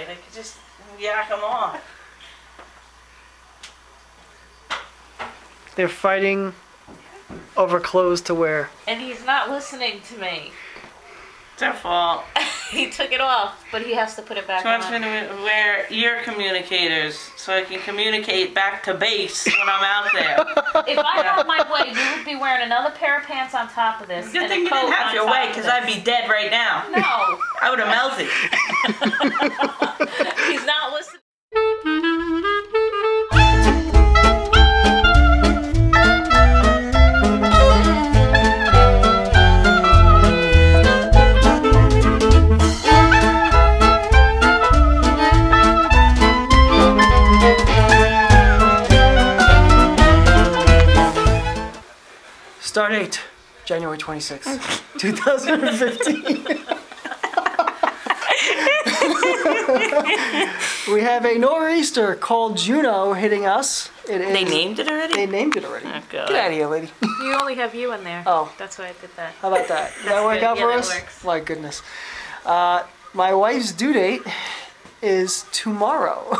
fight. I could just yak them off. They're fighting over clothes to wear. And he's not listening to me. It's their fault. He took it off, but he has to put it back She on. wants me to wear ear communicators so I can communicate back to base when I'm out there. If I had my way, you would be wearing another pair of pants on top of this. Good and thing a you coat didn't have on your top way, of because this. I'd be dead right now. No. I would have melted. He's not listening. Start date, January 26th, 2015. We have a nor'easter called Juno hitting us. They named it already? They named it already. Oh, God. Get out of here, lady. You only have you in there. Oh. That's why I did that. How about that? Does that work good. out for Yeah, us? that works. My goodness. My wife's due date is tomorrow.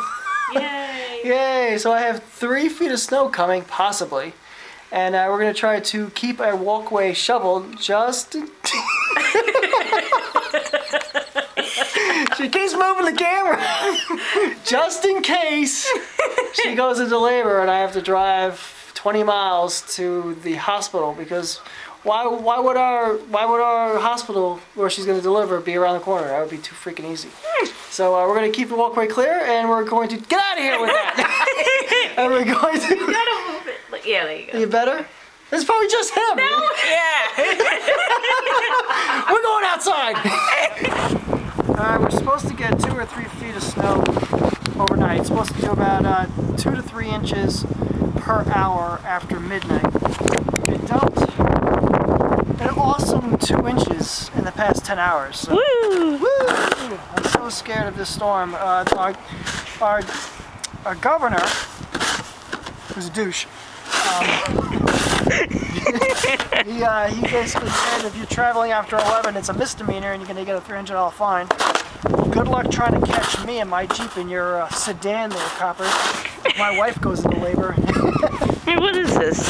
Yay. Yay! So I have 3 feet of snow coming, possibly. And we're going to try to keep our walkway shoveled just in... She keeps moving the camera. Just in case she goes into labor and I have to drive 20 miles to the hospital, because why would our hospital where she's going to deliver be around the corner? That would be too freaking easy. So we're going to keep the walkway clear, and we're going to get out of here with that. And we're going to... You gotta move it. Yeah, there you go. You better? It's probably just him. No. Yeah. We're going outside. We're supposed to get 2 or 3 feet of snow overnight. It's supposed to do about 2 to 3 inches per hour after midnight. It dumped an awesome 2 inches in the past 10 hours. So. Woo! Woo! I'm so scared of this storm. Our governor, who's a douche, he basically said if you're traveling after 11, it's a misdemeanor and you're going to get a $300 fine. Good luck trying to catch me in my Jeep in your sedan there, copper. If my wife goes into labor. Hey, what is this?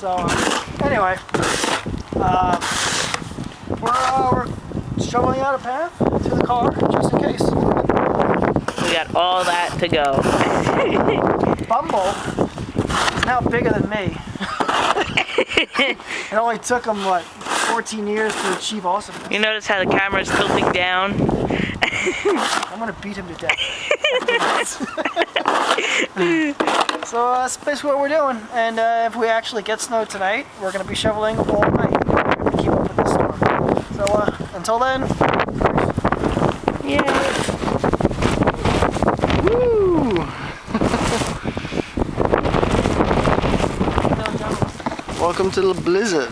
So, anyway, we're shoveling out a path to the car, just in case. We got all that to go. Bumble is now bigger than me. It only took him, what, 14 years to achieve awesomeness. You notice how the camera's tilting down? I'm gonna beat him to death. So that's basically what we're doing. And if we actually get snow tonight, we're gonna be shoveling all night. We're gonna keep up with this storm. So until then, Yeah. woo! Welcome to the blizzard.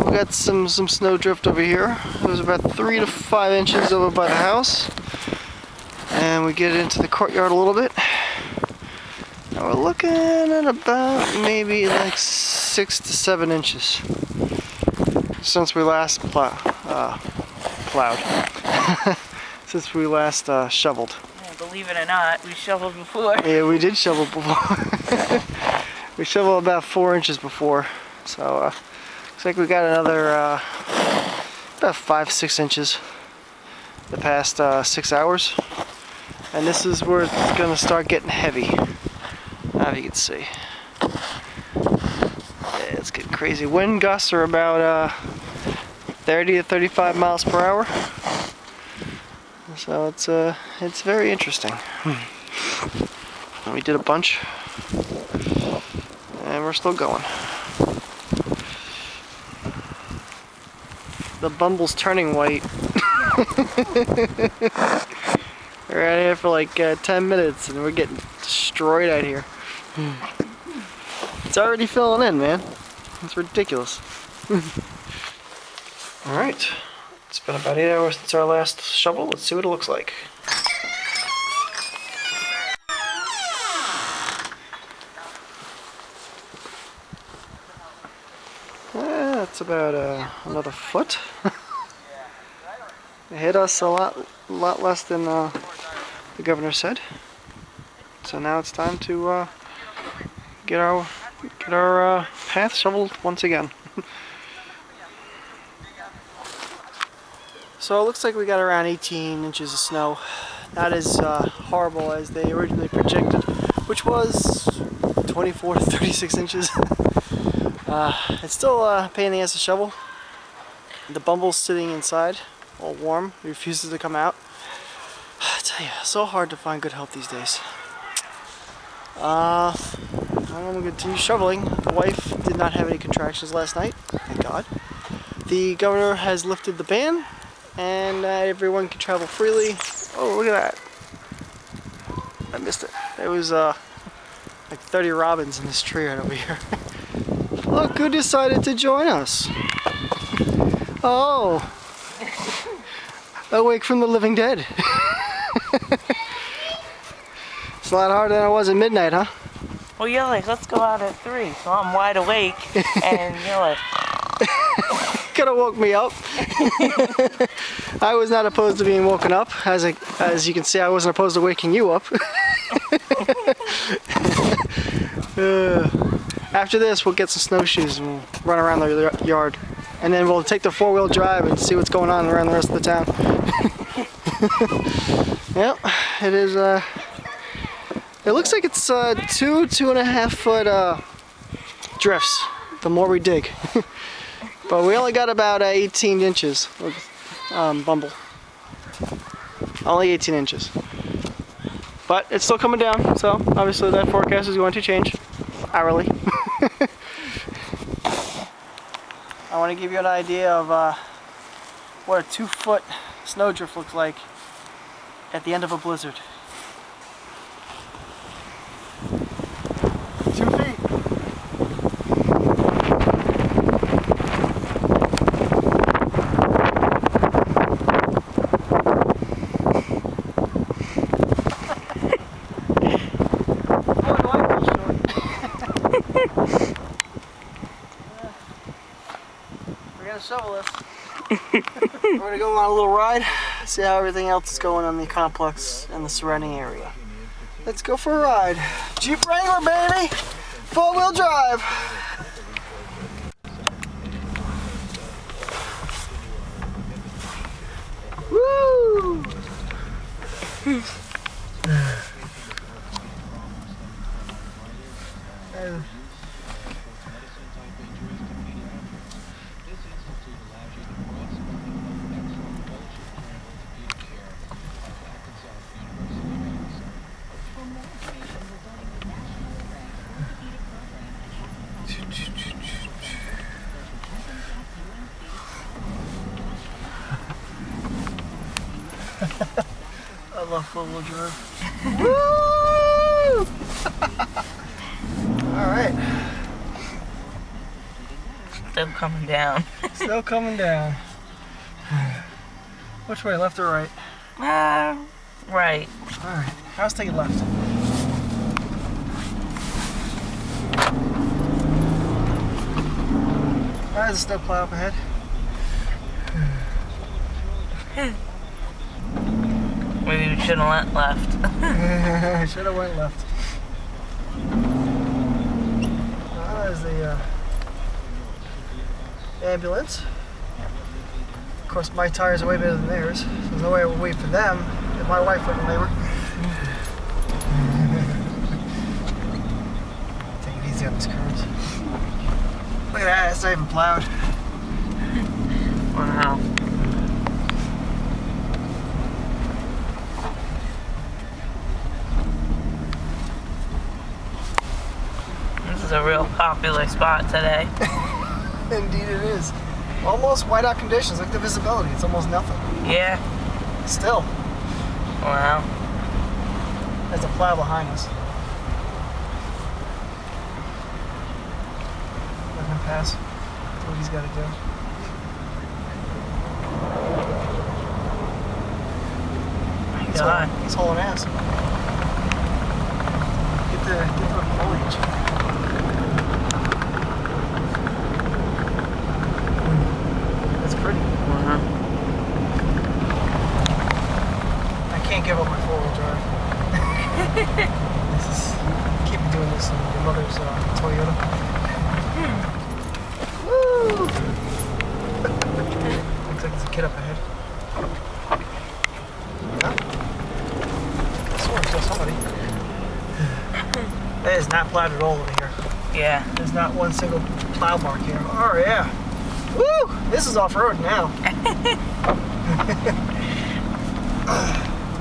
We got some snow drift over here. It was about 3 to 5 inches over by the house. And we get into the courtyard a little bit. And we're looking at about maybe like 6 to 7 inches since we last plowed. Since we last shoveled. Yeah, believe it or not, we shoveled before. Yeah, we did shovel before. We shoveled about 4 inches before. So looks like we got another about 5-6 inches the past 6 hours. And this is where it's gonna start getting heavy. Now you can see. Yeah, it's getting crazy. Wind gusts are about 30 to 35 miles per hour. So it's very interesting. We did a bunch, and we're still going. The Bumble's turning white. We're out here for like 10 minutes, and we're getting destroyed out here. It's already filling in, man. It's ridiculous. All right. It's been about 8 hours since our last shovel. Let's see what it looks like. That's about another foot. It hit us a lot less than the governor said. So now it's time to get our path shoveled once again. So it looks like we got around 18 inches of snow. Not as horrible as they originally projected, which was 24 to 36 inches. It's still a pain in the ass to shovel. The Bumble's sitting inside, all warm. He refuses to come out. I tell you, so hard to find good help these days. I'm gonna continue shoveling. The wife did not have any contractions last night, thank God. The governor has lifted the ban, and everyone can travel freely. Oh, look at that. I missed it. There was like 30 robins in this tree right over here. Look who decided to join us. Oh. Awake from the living dead. It's a lot harder than it was at midnight, huh? Well, you're like, let's go out at 3, so I'm wide awake, and you're like... Could have woke me up. I was not opposed to being woken up. As you can see, I wasn't opposed to waking you up. After this, we'll get some snowshoes and we'll run around the yard. And then we'll take the 4-wheel drive and see what's going on around the rest of the town. Yep, it is, it looks like it's 2.5 foot drifts the more we dig. But we only got about 18 inches of Bumble. Only 18 inches. But it's still coming down, so obviously that forecast is going to change hourly. I want to give you an idea of what a 2-foot snowdrift looks like at the end of a blizzard. 2 feet. Shovel this. We're gonna go on a little ride, see how everything else is going on the complex and the surrounding area. Let's go for a ride. Jeep Wrangler, baby! 4-wheel drive! Woo! I love 4-wheel drive. Woo! Alright. Still coming down. Still coming down. Which way, left or right? Right. Alright, I was taking left. There's a snowplow up ahead. Maybe we should have went left. I should have went left. There's the ambulance. Of course, my tires are way better than theirs. So there's no way I would wait for them if my wife went in labor. Take it easy on these curves. Look at that, it's not even plowed. Wow. This is a real popular spot today. Indeed it is. Almost whiteout conditions, like the visibility, it's almost nothing. Yeah. Still. Wow. There's a plow behind us. Let him pass. That's what he's got to do. He's hauling ass. Get the foliage. mother's Toyota. Woo! Looks like there's a kid up ahead. Yeah. I swear I saw somebody. It is not plowed at all over here. Yeah. There's not one single plow mark here. Oh yeah. Woo! This is off-road now.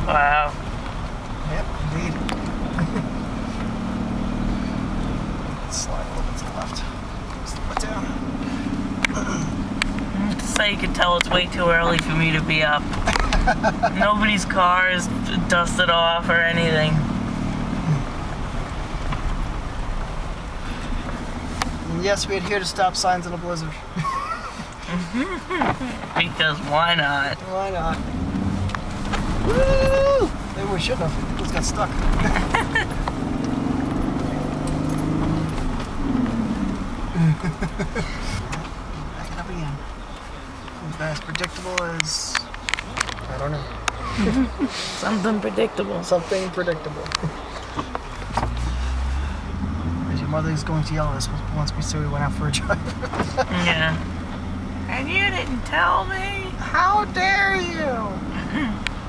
Wow. Yep, indeed. Slide a little bit to the left. Slow it down. So you can tell it's way too early for me to be up. Nobody's car is dusted off or anything. And yes, we adhere to stop signs in a blizzard. Because why not? Why not? Woo! Maybe we shouldn't have. We just got stuck. Back it up again. Is that as predictable as... I don't know. Something predictable. Something predictable. As your mother is going to yell at us once we said we went out for a drive. Yeah. And you didn't tell me. How dare you?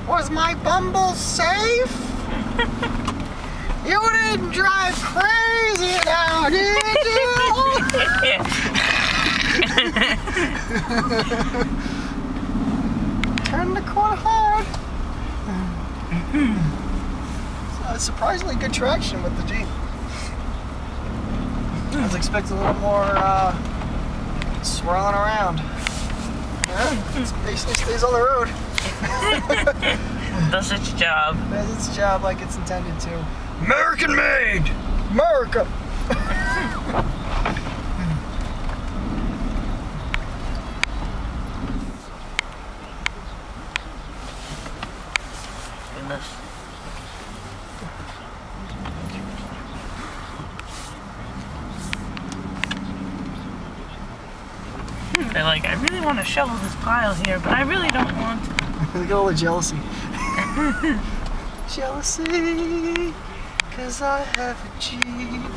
Was my Bumble safe? You didn't drive crazy now, did you? Turn the corner hard. Surprisingly good traction with the Jeep. I was expecting a little more swirling around. Yeah, it basically stays on the road. Does its job. Does its job like it's intended to. American made! America! Goodness. They're like, I really want to shovel this pile here, but I really don't want to. Look at all the jealousy. Jealousy, cause I have a Jeep.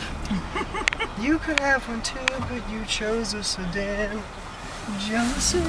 You could have one too, but you chose a sedan. Jealousy.